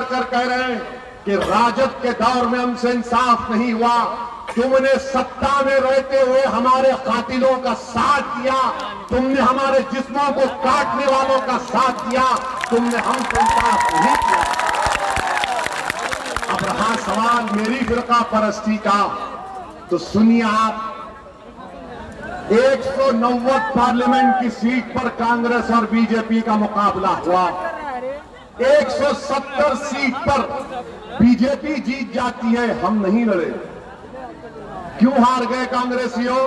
कर कह रहे हैं कि राजद के दौर में हमसे इंसाफ नहीं हुआ, तुमने सत्ता में रहते हुए हमारे कातिलों का साथ दिया, तुमने हमारे जिस्मों को काटने वालों का साथ दिया, तुमने हमसे इंसाफ नहीं किया। अब रहा सवाल मेरी फिरका परस्ती का, तो सुनिए आप, 190 पार्लियामेंट की सीट पर कांग्रेस और बीजेपी का मुकाबला हुआ। 170 सीट पर बीजेपी जीत जाती है, हम नहीं लड़े। क्यों हार गए कांग्रेसियों?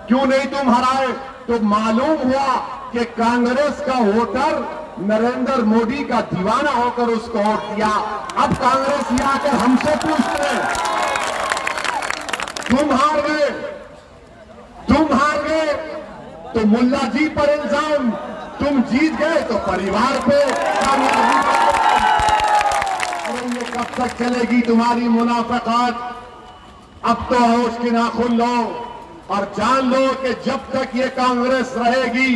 क्यों नहीं तुम हराए? तो मालूम हुआ कि कांग्रेस का वोटर नरेंद्र मोदी का दीवाना होकर उसको वोट दिया। अब कांग्रेसी आकर हमसे पूछते हैं, तुम हार गए, तुम हार गए तो मुल्ला जी पर इल्जाम, तुम जीत गए तो परिवार पे कामयाबी पर। ये कब तक चलेगी तुम्हारी मुनाफिकात? अब तो होश की नाखुन लो और जान लो कि जब तक ये कांग्रेस रहेगी,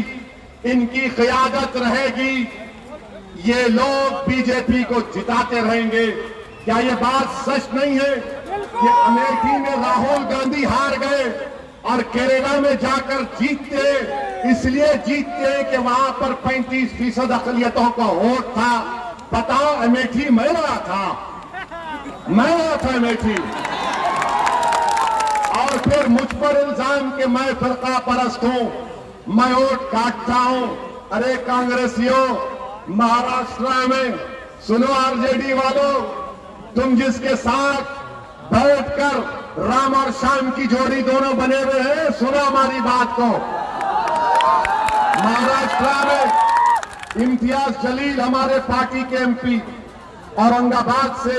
इनकी क़यादत रहेगी, ये लोग बीजेपी को जिताते रहेंगे। क्या ये बात सच नहीं है कि अमेठी में राहुल गांधी हार गए और केरला में जाकर जीतते, इसलिए जीतते हैं कि वहां पर 35% अक़लियतों का वोट था? बताओ, अमेठी मैं रहा था, मैं रहा था अमेठी। और फिर मुझ पर इल्जाम कि मैं फिरका परस्त हूं, मैं वोट काटता हूं। अरे कांग्रेसियों, महाराष्ट्र में सुनो, आरजेडी वालों, तुम जिसके साथ बैठकर राम और श्याम की जोड़ी दोनों बने हुए हैं, सुनो हमारी बात को। महाराष्ट्र में इम्तियाज जलील हमारे पार्टी के एमपी, औरंगाबाद से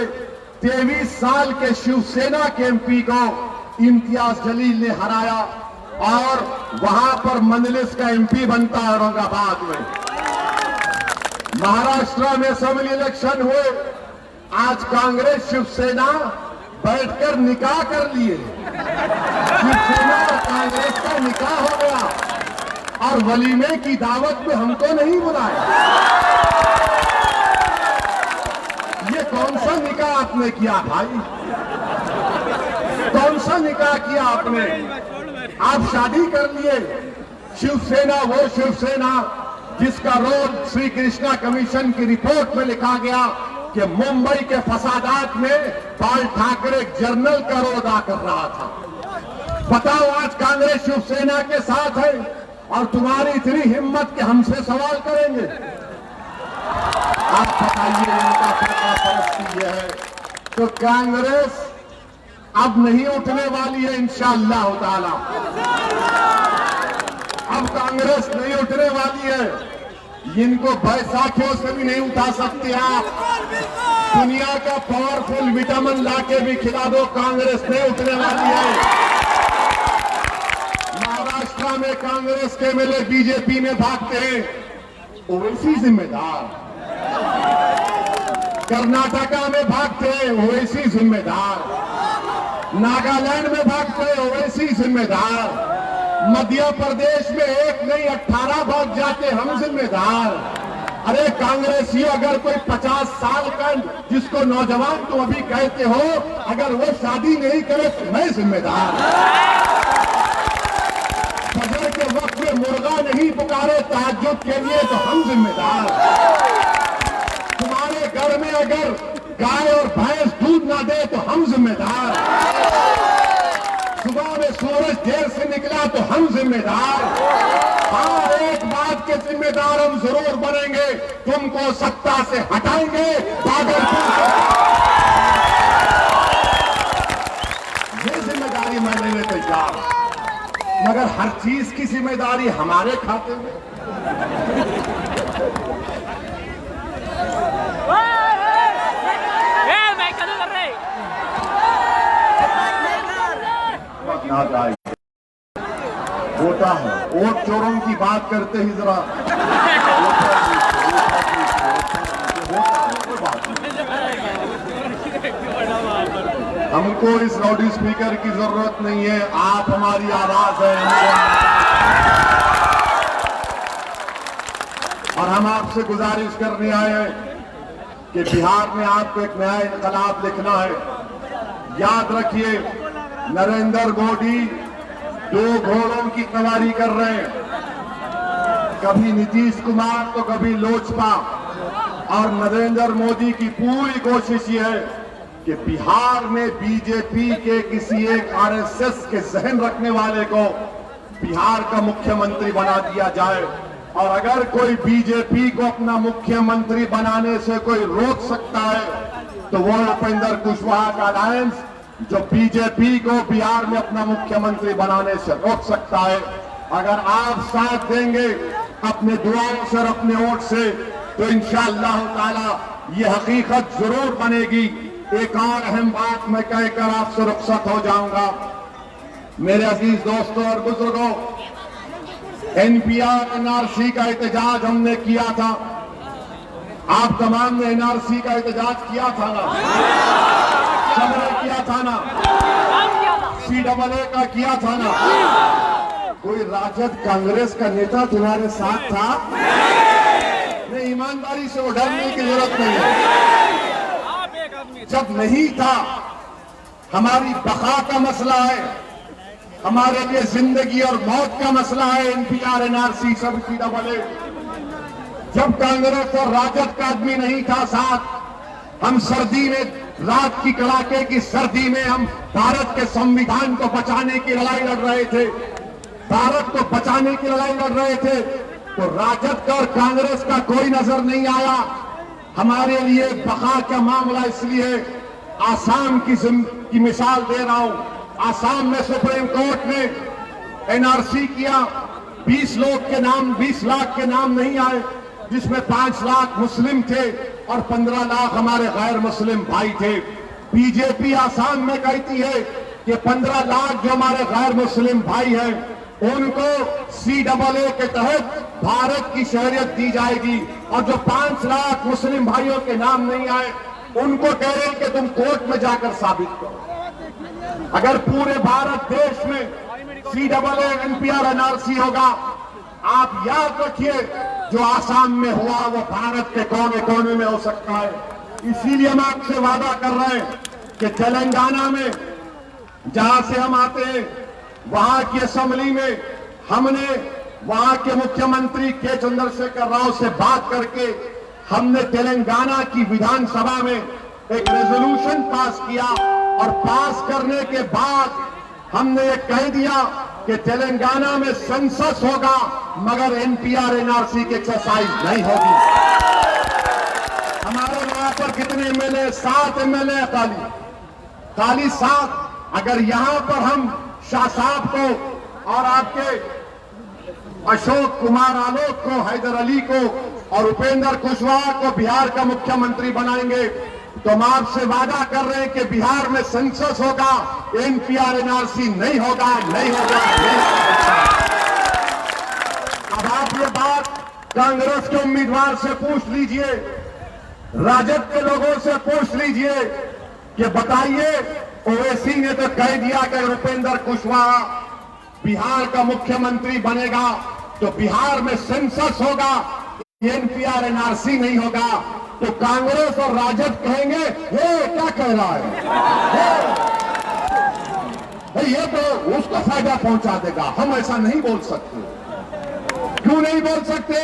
23 साल के शिवसेना के एमपी को इम्तियाज जलील ने हराया और वहां पर मंजलिस का एमपी बनता है औरंगाबाद में। महाराष्ट्र में असेंबली इलेक्शन हुए, आज कांग्रेस शिवसेना बैठकर निकाह कर लिए। शिवसेना और कांग्रेस का निकाह हो गया और वलीमे की दावत में हमको नहीं बुलाया। ये कौन सा निकाह आपने किया भाई? कौन सा निकाह किया आपने? आप शादी कर लिए। शिवसेना वो शिवसेना जिसका रोल श्री कृष्णा कमीशन की रिपोर्ट में लिखा गया कि मुंबई के फसादात में बाल ठाकरे जनरल का रोल अदा कर रहा था। बताओ, आज कांग्रेस शिवसेना के साथ है और तुम्हारी इतनी हिम्मत कि हमसे सवाल करेंगे? आप बताइए, इनका फिरका परस्ती ये है। तो कांग्रेस अब नहीं उठने वाली है इंशाअल्लाह ताला। अब कांग्रेस नहीं उठने वाली है। इनको बैसाखियों से भी नहीं उठा सकते आप। दुनिया का पावरफुल विटामिन लाके भी खिला दो, कांग्रेस नहीं उठने वाली है। महाराष्ट्र में कांग्रेस के एमएलए बीजेपी में भागते हैं, ओवैसी जिम्मेदार। कर्नाटका में भागते हैं, ओवैसी जिम्मेदार। नागालैंड में भागते हैं, ओवैसी जिम्मेदार। मध्य प्रदेश में एक नहीं 18 भाग जाते, हम जिम्मेदार। अरे कांग्रेसियों, अगर कोई 50 साल का जिसको नौजवान तुम अभी कहते हो, अगर वो शादी नहीं करे तो मैं जिम्मेदार। फजर के वक्त में मुर्गा नहीं पुकारे तहज्जुद के लिए तो हम जिम्मेदार। तुम्हारे घर में अगर गाय और भैंस दूध ना दे तो हम जिम्मेदार। सुबह में सूरज देर से निकला तो हम जिम्मेदार। हाँ, एक बात के जिम्मेदार हम जरूर बनेंगे, तुमको सत्ता से हटाएंगे। ये जिम्मेदारी मैं लेने तैयार, मगर हर चीज की जिम्मेदारी हमारे खाते में। होता है, वोट चोरों की बात करते ही जरा हमको इस लाउड स्पीकर की जरूरत नहीं है, आप हमारी आवाज है। और हम आपसे गुजारिश करने आए हैं कि बिहार में आपको एक नया इनकलाब लिखना है। याद रखिए, नरेंद्र मोदी दो घोड़ों की सवारी कर रहे हैं, कभी नीतीश कुमार तो कभी लोजपा। और नरेंद्र मोदी की पूरी कोशिश ये है कि बिहार में बीजेपी के किसी एक आरएसएस के जहन रखने वाले को बिहार का मुख्यमंत्री बना दिया जाए। और अगर कोई बीजेपी को अपना मुख्यमंत्री बनाने से कोई रोक सकता है तो वो उपेंद्र कुशवाहा का अलायंस, जो बीजेपी को बिहार में अपना मुख्यमंत्री बनाने से रोक सकता है। अगर आप साथ देंगे अपने दुआओं से और अपने वोट से, तो इंशाअल्लाह ताला ये हकीकत जरूर बनेगी। एक और अहम बात मैं कहकर आपसे रुखसत हो जाऊंगा। मेरे अजीज दोस्तों और बुजुर्गों, एनपीआर एनआरसी का एहतजाज हमने किया था। आप तमाम ने एनआरसी का एहतजाज किया था ना? सबने किया था ना? CAA का किया था ना? कोई राजद कांग्रेस का नेता तुम्हारे साथ था? नहीं, ईमानदारी से वो डरने की जरूरत नहीं है। जब नहीं था, हमारी बका का मसला है, हमारे लिए जिंदगी और मौत का मसला है। एनपीआर एनआरसी सब CAA। जब कांग्रेस और राजद का आदमी नहीं था साथ, हम सर्दी में, रात की कड़ाके की सर्दी में हम भारत के संविधान को बचाने की लड़ाई लड़ रहे थे, भारत को बचाने की लड़ाई लड़ रहे थे, तो राजद का और कांग्रेस का कोई नजर नहीं आया। हमारे लिए बका का मामला इसलिए, आसाम की मिसाल दे रहा हूं। आसाम में सुप्रीम कोर्ट ने एनआरसी किया, 20 लोग के नाम, 20 लाख के नाम नहीं आए, जिसमें 5 लाख मुस्लिम थे और 15 लाख हमारे गैर मुस्लिम भाई थे। बीजेपी आसाम में कहती है कि 15 लाख जो हमारे गैर मुस्लिम भाई हैं, उनको CAA के तहत भारत की शहरियत दी जाएगी। और जो 5 लाख मुस्लिम भाइयों के नाम नहीं आए, उनको कह रहे हैं कि तुम कोर्ट में जाकर साबित करो। अगर पूरे भारत देश में CAA एनपीआर एनआरसी होगा, आप याद रखिए, जो आसाम में हुआ वो भारत के कोने कोने में हो सकता है। इसीलिए हम आपसे वादा कर रहे हैं कि तेलंगाना में, जहां से हम आते हैं, वहां की असेंबली में हमने वहां के मुख्यमंत्री के चंद्रशेखर राव से बात करके हमने तेलंगाना की विधानसभा में एक रेजोल्यूशन पास किया। और पास करने के बाद हमने ये कह दिया कि तेलंगाना में सेंसस होगा, मगर एनपीआर एनआरसी की एक्सरसाइज नहीं होगी। हमारे वहां पर कितने एमएलए? 7 एमएलए खाली 7। अगर यहां पर हम शाह साहब को और आपके अशोक कुमार आलोक को, हैदर अली को और उपेंद्र कुशवाहा को बिहार का मुख्यमंत्री बनाएंगे, तो हम आपसे वादा कर रहे हैं कि बिहार में सेंसस होगा, एनपीआर एनआरसी नहीं होगा, नहीं होगा, नहीं होगा। अब आप ये बात कांग्रेस के उम्मीदवार से पूछ लीजिए, राजद के लोगों से पूछ लीजिए कि बताइए, ओवैसी ने तो कह दिया कि उपेंद्र कुशवाहा बिहार का मुख्यमंत्री बनेगा तो बिहार में सेंसस होगा, एनपीआर एनआरसी नहीं होगा। तो कांग्रेस और राजद कहेंगे, ये क्या कह रहा है, ये तो उसको फायदा पहुंचा देगा, हम ऐसा नहीं बोल सकते। क्यों नहीं बोल सकते?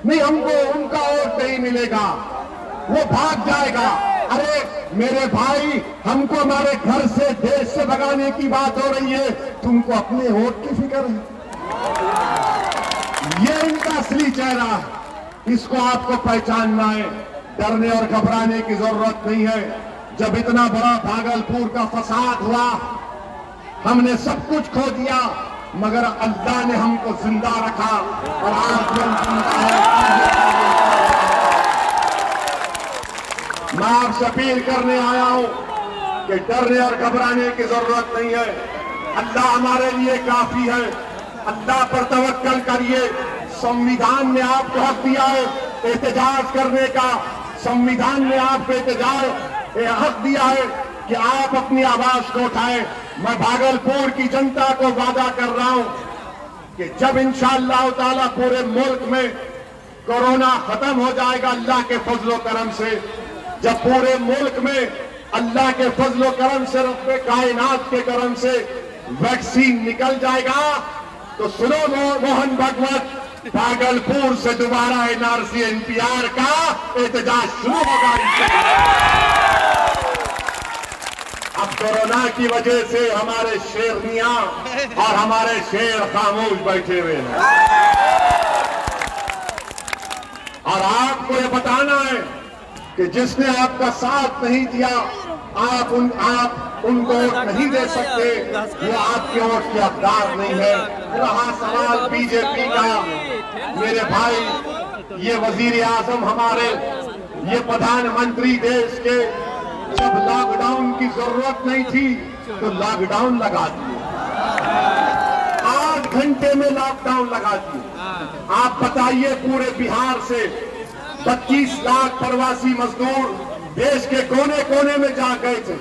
नहीं, हमको उनका वोट नहीं मिलेगा, वो भाग जाएगा। अरे मेरे भाई, हमको हमारे घर से, देश से भगाने की बात हो रही है, तुमको अपने वोट की फिक्र है। ये इनका असली चेहरा है, इसको आपको पहचानना है। डरने और घबराने की जरूरत नहीं है। जब इतना बड़ा भागलपुर का फसाद हुआ, हमने सब कुछ खो दिया, मगर अल्लाह ने हमको जिंदा रखा और आज मैं आपसे अपील करने आया हूं कि डरने और घबराने की जरूरत नहीं है। अल्लाह हमारे लिए काफी है। अल्लाह पर तवक्कल करिए। संविधान ने आपको हक दिया है एहतजाज करने का। संविधान ने आपको एहतजाज हक दिया है कि आप अपनी आवाज को उठाएं। मैं भागलपुर की जनता को वादा कर रहा हूं कि जब इंशाअल्लाह ताला पूरे मुल्क में कोरोना खत्म हो जाएगा अल्लाह के फजलो करम से, जब पूरे मुल्क में अल्लाह के फजलो करम से, रब्बे कायनात के करम से वैक्सीन निकल जाएगा तो सुनो मोहन भगवत, भागलपुर से दोबारा एनआरसी एनपीआर का एहतजाज शुरू होगा। अब कोरोना की वजह से हमारे शेरनियां और हमारे शेर खामोश बैठे हुए हैं और आपको ये बताना है कि जिसने आपका साथ नहीं दिया आप उनको नहीं दे सकते, वो आपके वोट के हकदार नहीं है। रहा सवाल बीजेपी का, मेरे भाई ये वजीर आजम हमारे, ये प्रधानमंत्री देश के, जब लॉकडाउन की जरूरत नहीं थी तो लॉकडाउन लगा दिए, 8 घंटे में लॉकडाउन लगा दिए। आप बताइए पूरे बिहार से 25 लाख प्रवासी मजदूर देश के कोने कोने में जा गए थे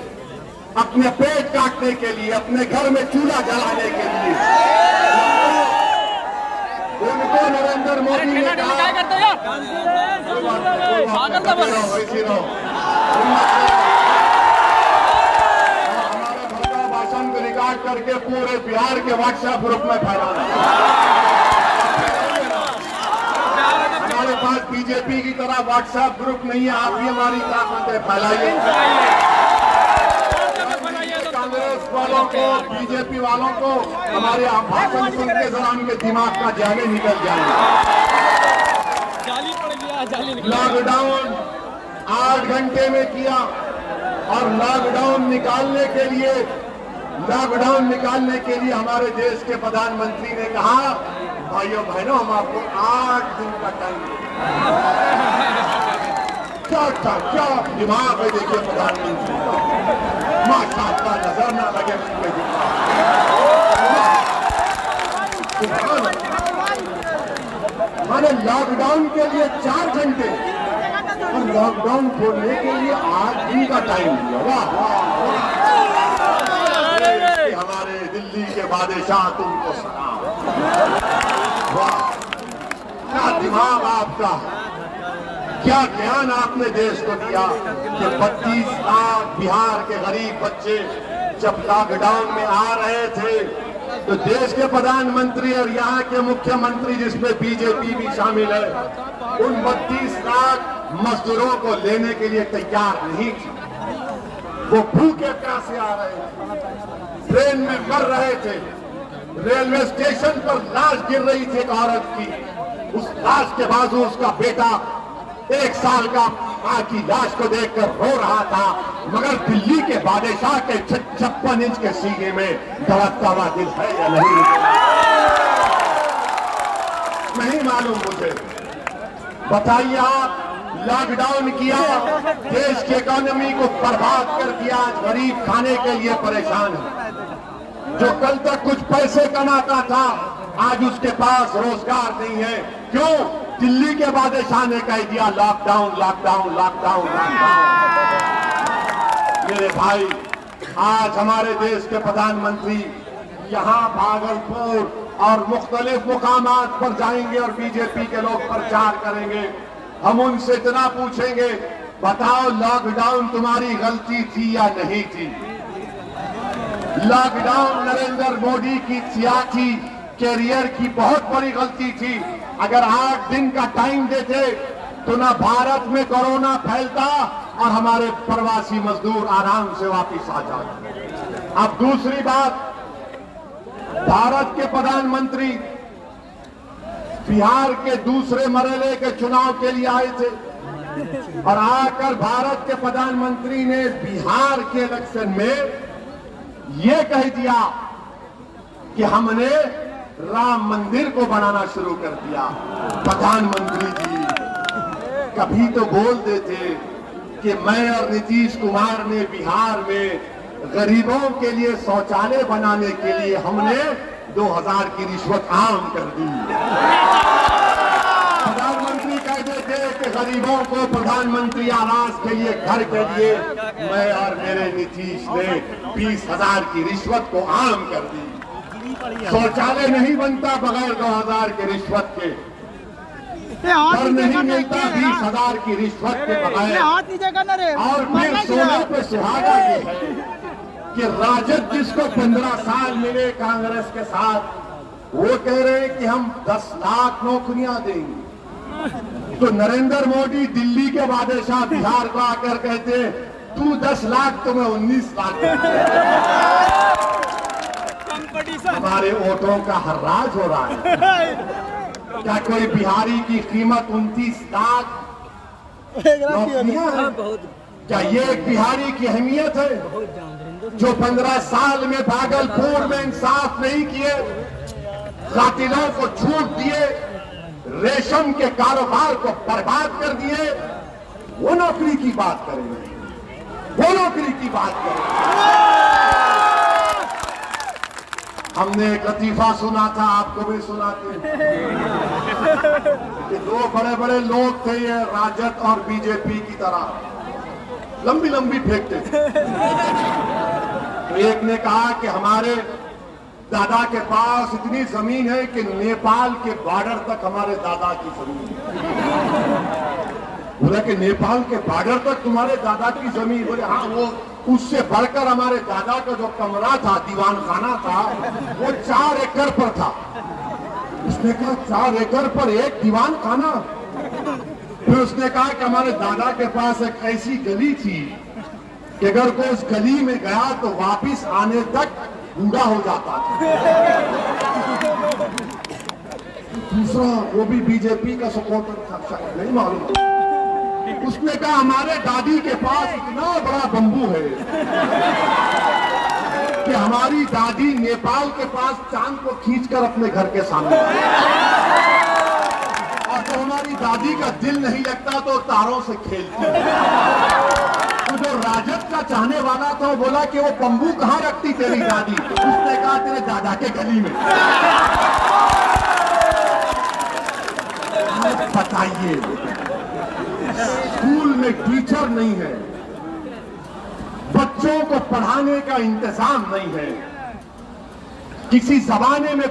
अपने पेट काटने के लिए, अपने घर में चूल्हा जलाने के लिए। उनको नरेंद्र मोदी ने कहा वैसी रहो, हमारे भड़काऊ भाषण को रिकॉर्ड करके पूरे बिहार के व्हाट्सएप ग्रुप में फैलाना। हमारे पास बीजेपी की तरह व्हाट्सएप ग्रुप नहीं है, आप भी हमारी ताकत है, फैलाइए। कांग्रेस वालों को, बीजेपी वालों को हमारे भाषण सुन के जरा उनके दिमाग का जाले निकल जाएंगे। लॉकडाउन 8 घंटे में किया और लॉकडाउन निकालने के लिए हमारे देश के प्रधानमंत्री ने कहा, भाइयों बहनों हम आपको 8 दिन का टाइम क्या दिमाग है, देखिए प्रधानमंत्री का, माशाअल्लाह नजर ना लगे उनके माने लॉकडाउन के लिए 4 घंटे और लॉकडाउन खोलने के लिए 8 दिन का टाइम दिया। वाह वाह, हमारे दिल्ली के बादशाह तुमको सलाम। वाह, क्या दिमाग आपका, क्या ज्ञान आपने देश को दिया कि 32 लाख बिहार के गरीब बच्चे जब लॉकडाउन में आ रहे थे तो देश के प्रधानमंत्री और यहाँ के मुख्यमंत्री जिसमें बीजेपी भी शामिल है, उन 32 लाख मजदूरों को लेने के लिए तैयार नहीं थे। वो भूखे प्यासे आ रहे थे, ट्रेन में मर रहे थे, रेलवे स्टेशन पर लाश गिर रही थी एक औरत की, उस लाश के बाजू उसका बेटा 1 साल का मां की लाश को देखकर रो रहा था, मगर दिल्ली के बादशाह के 56 इंच के सीने में धड़कता हुआ दिल है या नहीं मालूम मुझे। बताइए आप, लॉकडाउन किया, देश की इकोनॉमी को बर्बाद कर दिया, आज गरीब खाने के लिए परेशान है। जो कल तक कुछ पैसे कमाता था आज उसके पास रोजगार नहीं है। क्यों? दिल्ली के बादशाह ने कह दिया लॉकडाउन लॉकडाउन लॉकडाउन लॉकडाउन। मेरे भाई, आज हमारे देश के प्रधानमंत्री यहाँ भागलपुर और मुख्तलिफ मुकामात पर जाएंगे और बीजेपी के लोग प्रचार करेंगे। हम उनसे इतना पूछेंगे, बताओ लॉकडाउन तुम्हारी गलती थी या नहीं थी? लॉकडाउन नरेंद्र मोदी की सियासी कैरियर की बहुत बड़ी गलती थी। अगर 8 दिन का टाइम देते तो ना भारत में कोरोना फैलता और हमारे प्रवासी मजदूर आराम से वापस आ जाते। अब दूसरी बात, भारत के प्रधानमंत्री बिहार के दूसरे मरहले के चुनाव के लिए आए थे और आकर भारत के प्रधानमंत्री ने बिहार के इलेक्शन में ये कह दिया कि हमने राम मंदिर को बनाना शुरू कर दिया। प्रधानमंत्री जी कभी तो बोल देते कि मैं और नीतीश कुमार ने बिहार में गरीबों के लिए शौचालय बनाने के लिए हमने 2000 की रिश्वत आम कर दी। प्रधानमंत्री कह देते कि गरीबों को प्रधानमंत्री आवास के लिए, घर के लिए मैं और मेरे नीतीश ने 20,000 की रिश्वत को आम कर दी। शौचालय नहीं बनता बगैर 2000 के रिश्वत के। घर नहीं मिलता 20,000 की रिश्वत के बगैर। और फिर सोने पे सुहागा ये है कि राजद जिसको 15 साल मिले कांग्रेस के साथ, वो कह रहे हैं कि हम 10 लाख नौकरियां देंगे। तो नरेंद्र मोदी दिल्ली के बादशाह बिहार को आकर कहते हैं तू 10 लाख तो मैं 19 लाख। हमारे वोटों का हर्राज हो रहा है। क्या कोई बिहारी की कीमत 29 लाख नौकरियां है? क्या ये एक बिहारी की अहमियत है? जो 15 साल में भागलपुर में इंसाफ नहीं किए, कातिलों को छूट दिए, रेशम के कारोबार को बर्बाद कर दिए, वो नौकरी की बात करेंगे, वो नौकरी की बात करेंगे। हमने एक लतीफा सुना था, आपको भी सुनाते कि दो बड़े बड़े लोग थे, ये राजद और बीजेपी की तरह लंबी लंबी फेंकते थे। तो एक ने कहा कि हमारे दादा के पास इतनी जमीन है कि नेपाल के बॉर्डर तक हमारे दादा की जमीन है। बोला कि नेपाल के बॉर्डर तक तुम्हारे दादा की जमीन? बोले हाँ, वो उससे बढ़कर हमारे दादा का जो कमरा था, दीवान खाना था, वो 4 एकड़ पर था। उसने कहा 4 एकड़ पर एक दीवान खाना? फिर उसने कहा कि हमारे दादा के पास एक ऐसी गली थी कि अगर कोई उस गली में गया तो वापिस आने तक बूढ़ा हो जाता था। दूसरा वो भी बीजेपी का सपोर्टर था, शायद नहीं मालूम। उसने कहा हमारे दादी के पास इतना बड़ा बंबू है कि हमारी दादी नेपाल के पास चांद को खींचकर अपने घर के सामने, और तो हमारी दादी का दिल नहीं लगता तो तारों से खेलती। तो जो राजद का चाहने वाला था वो बोला कि वो बंबू कहाँ रखती तेरी दादी? उसने कहा तेरे दादा के गली में। बताइए, स्कूल में टीचर नहीं है, बच्चों को पढ़ाने का इंतजाम नहीं है। किसी जमाने में